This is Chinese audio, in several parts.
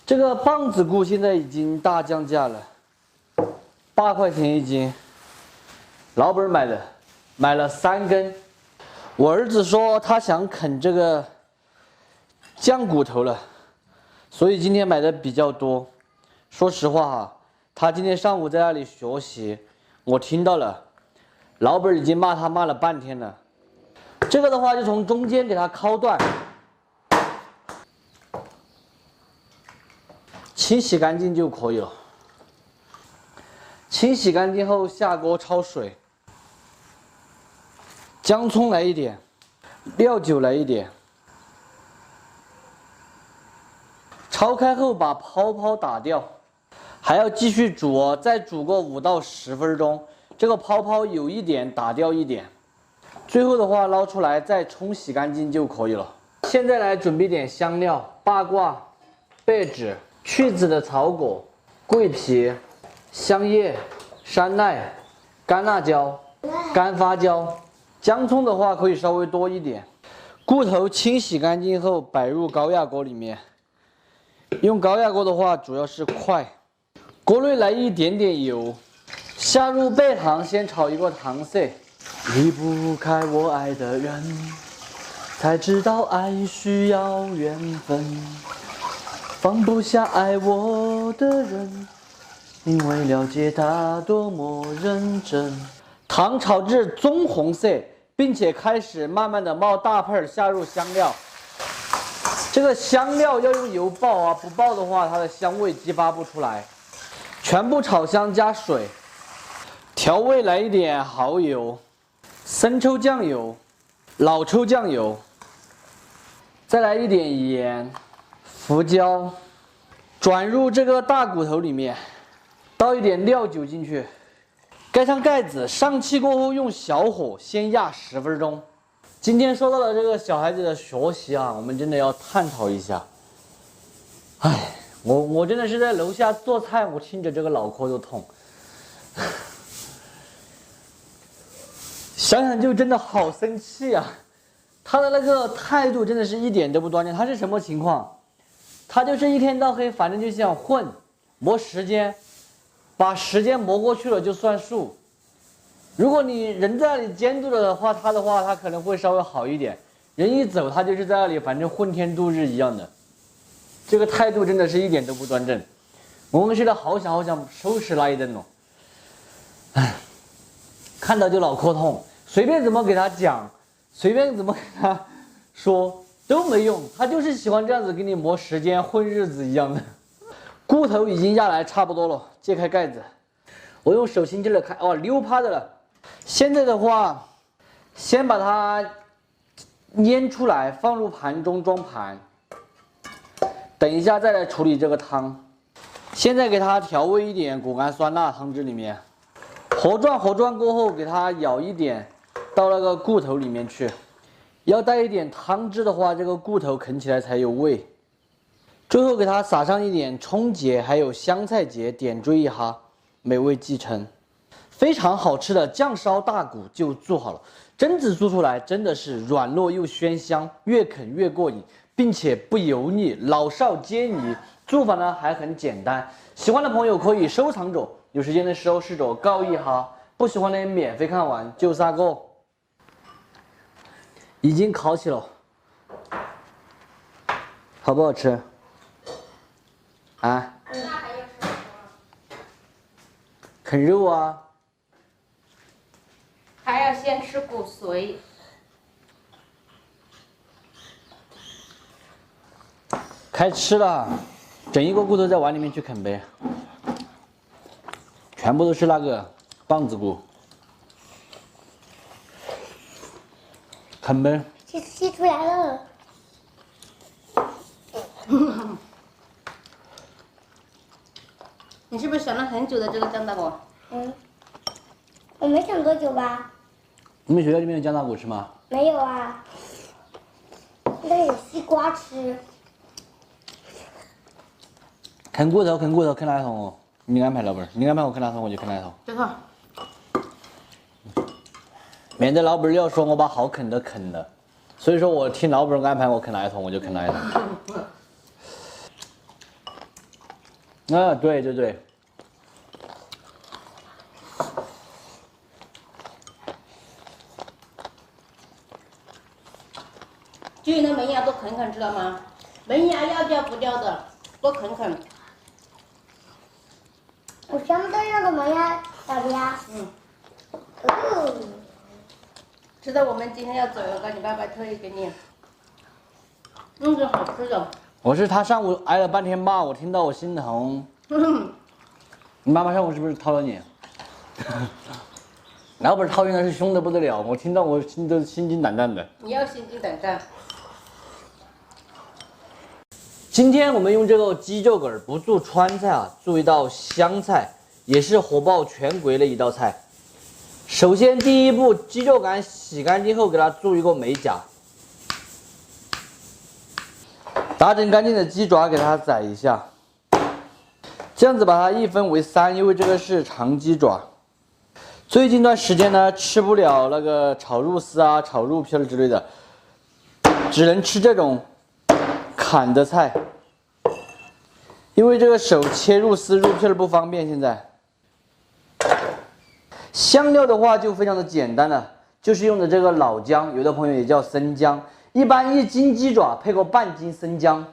这个棒子菇现在已经大降价了，8块钱一斤。老本买的，买了3根。我儿子说他想啃这个酱骨头了，所以今天买的比较多。说实话哈，他今天上午在那里学习，我听到了，老本已经骂他骂了半天了。这个的话就从中间给它敲断。 清洗干净就可以了。清洗干净后下锅焯水，姜葱来一点，料酒来一点。焯开后把泡泡打掉，还要继续煮哦，再煮个5到10分钟。这个泡泡有一点打掉一点，最后的话捞出来再冲洗干净就可以了。现在来准备点香料：八卦、贝纸。 去籽的草果、桂皮、香叶、山奈、干辣椒、干花椒，姜葱的话可以稍微多一点。骨头清洗干净后摆入高压锅里面，用高压锅的话主要是快。锅内来一点点油，下入白糖，先炒一个糖色。离不开我爱的人，才知道爱需要缘分。 放不下爱我的人，因为了解他多么认真。糖炒至棕红色，并且开始慢慢的冒大泡，下入香料。这个香料要用油爆啊，不爆的话，它的香味激发不出来。全部炒香，加水，调味来一点蚝油、生抽酱油、老抽酱油，再来一点盐。 胡椒转入这个大骨头里面，倒一点料酒进去，盖上盖子，上气过后用小火先压10分钟。今天说到了这个小孩子的学习啊，我们真的要探讨一下。哎，我真的是在楼下做菜，我听着这个脑壳都痛。想想就真的好生气啊！他的那个态度真的是一点都不端正。他是什么情况？ 他就是一天到黑，反正就想混，磨时间，把时间磨过去了就算数。如果你人在那里监督了的话，他可能会稍微好一点。人一走，他就是在那里，反正混天度日一样的。这个态度真的是一点都不端正。我们现在好想收拾那一顿哦。唉，看到就脑壳痛，随便怎么给他讲，随便怎么给他说。 都没用，他就是喜欢这样子给你磨时间、混日子一样的。骨头已经压来差不多了，揭开盖子，我用手轻轻的开，哦，溜趴的了。现在的话，先把它腌出来，放入盘中装盘。等一下再来处理这个汤。现在给它调味一点果干酸辣汤汁里面，和转过后，给它舀一点到那个骨头里面去。 要带一点汤汁的话，这个骨头啃起来才有味。最后给它撒上一点葱节，还有香菜节，点缀一下，美味继承。非常好吃的酱烧大骨就做好了，榛子做出来真的是软糯又鲜香，越啃越过瘾，并且不油腻，老少皆宜。做法呢还很简单，喜欢的朋友可以收藏着，有时间的时候试着搞一下，不喜欢的免费看完就杀个。 已经烤起了，好不好吃？啊？啃肉啊？还要先吃骨髓。开吃了，整一个骨头在碗里面去啃呗。全部都是那个棒子骨。 啃呗，吸出来了。你是不是想了很久的这个酱大骨？嗯，我没想多久吧？你们学校里面有酱大骨吃吗？没有啊，应该有西瓜吃。啃骨头，啃骨头，啃哪头哦？你安排老板，你安排我啃哪头我就啃哪头。这个。 免得老板要说我把好啃的啃了，所以说我听老板安排我啃哪一头我就啃哪一头。啊，对对对。鸡的门牙多啃啃，知道吗？门牙要掉不掉的，多啃啃。我全部都用个门牙小的呀。知道我们今天要走了，你爸爸特意给你弄个好吃的。我是他上午挨了半天骂，我听到我心疼。你妈妈上午是不是掏了你？要不是掏，应该是凶的不得了。我听到我心都心惊胆战的。你要心惊胆战。今天我们用这个鸡肉梗不做川菜啊，做一道湘菜，也是火爆全国的一道菜。首先第一步，鸡肉干洗干净后，给它做一个美甲。打整干净的鸡爪给它宰一下，这样子把它一分为三，因为这个是长鸡爪。最近一段时间呢，吃不了那个炒肉丝啊、炒肉片之类的，只能吃这种砍的菜，因为这个手切肉丝、肉片不方便。现在香料的话就非常的简单了，就是用的这个老姜，有的朋友也叫生姜。一般1斤鸡爪配个半斤生姜。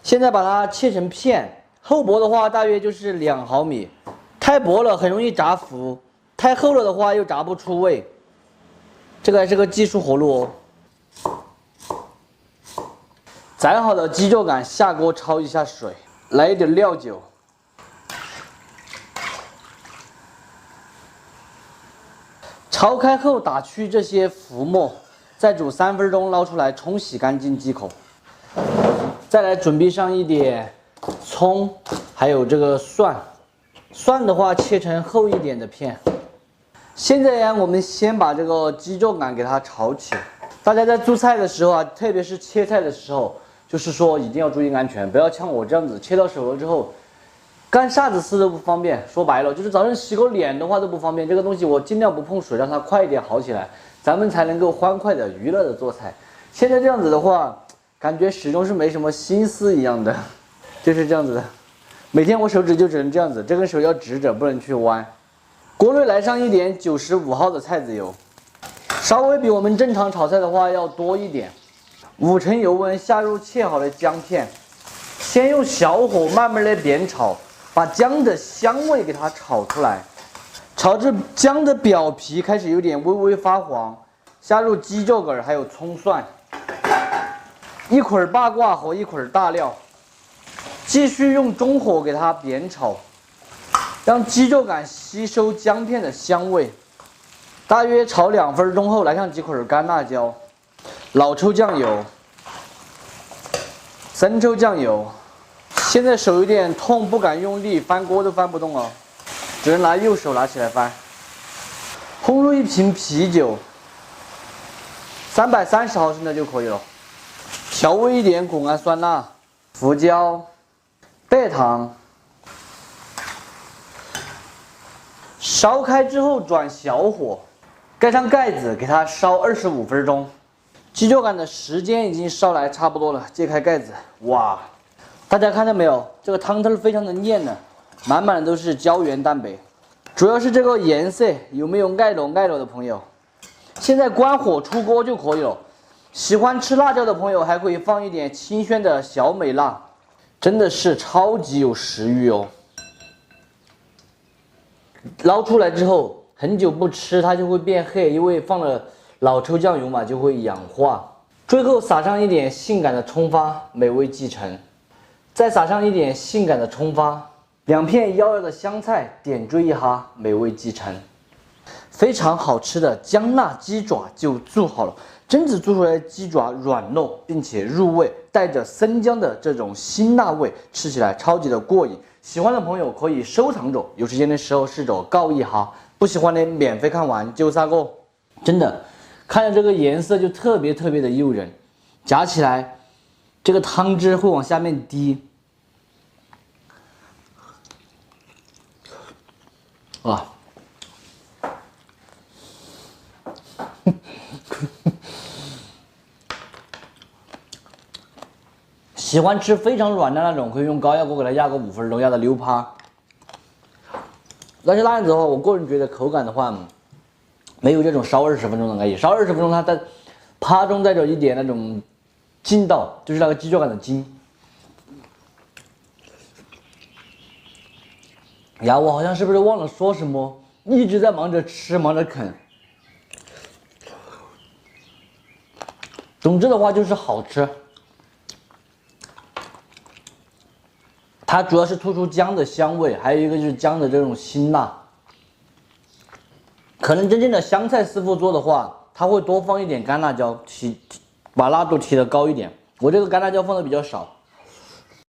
现在把它切成片，厚薄的话大约就是2毫米，太薄了很容易炸糊，太厚了的话又炸不出味。这个还是个技术活路哦。宰好的鸡肉干下锅焯一下水，来一点料酒，焯开后打去这些浮沫，再煮3分钟，捞出来冲洗干净即可。再来准备上一点葱，还有这个蒜，蒜的话切成厚一点的片。现在呀，我们先把这个鸡肉干给它炒起。大家在做菜的时候啊，特别是切菜的时候，就是说一定要注意安全，不要像我这样子切到手了之后，干啥子事都不方便。说白了，就是早上洗个脸的话都不方便。这个东西我尽量不碰水，让它快一点好起来，咱们才能够欢快的、娱乐的做菜。现在这样子的话，感觉始终是没什么心思一样的，就是这样子的。每天我手指就只能这样子，这根手要直着，不能去弯。锅内来上一点95号的菜籽油，稍微比我们正常炒菜的话要多一点。5成油温下入切好的姜片，先用小火慢慢的煸炒，把姜的香味给它炒出来。炒至姜的表皮开始有点微微发黄，下入鸡肉梗还有葱蒜，一会儿八卦和一会儿大料，继续用中火给它煸炒，让鸡肉感吸收姜片的香味。大约炒2分钟后，来上几捆干辣椒、老抽酱油、生抽酱油。现在手有点痛，不敢用力，翻锅都翻不动了，只能拿右手拿起来翻。烘入1瓶啤酒，330毫升的就可以了。调味一点谷氨酸钠、胡椒、白糖。烧开之后转小火，盖上盖子，给它烧25分钟。鸡肉干的时间已经烧来差不多了，揭开盖子，哇，大家看到没有？这个汤头非常的黏呢，满满的都是胶原蛋白，主要是这个颜色有没有爱了的朋友？现在关火出锅就可以了。喜欢吃辣椒的朋友还可以放一点清鲜的小美辣，真的是超级有食欲哦。捞出来之后很久不吃它就会变黑，因为放了老抽酱油嘛，就会氧化。最后撒上一点性感的葱花，美味继承。再撒上一点性感的葱花，2片1/2的香菜，点缀一下，美味继承。非常好吃的姜辣鸡爪就做好了。真子做出来的鸡爪软糯并且入味，带着生姜的这种辛辣味，吃起来超级的过瘾。喜欢的朋友可以收藏着，有时间的时候试着搞一下。不喜欢的免费看完就杀个。真的，看着这个颜色就特别的诱人，夹起来，这个汤汁会往下面滴。啊！喜欢吃非常软的那种，可以用高压锅给它压个5分钟，压到溜趴。但是那样子的话，我个人觉得口感的话，没有这种烧20分钟的可以。烧20分钟，它在趴中带着一点那种筋道，就是那个鸡脚感的筋。呀，我好像是不是忘了说什么？一直在忙着吃，忙着啃。总之的话就是好吃。它主要是突出姜的香味，还有一个就是姜的这种辛辣。可能真正的湘菜师傅做的话，他会多放一点干辣椒，把辣度提得高一点。我这个干辣椒放的比较少。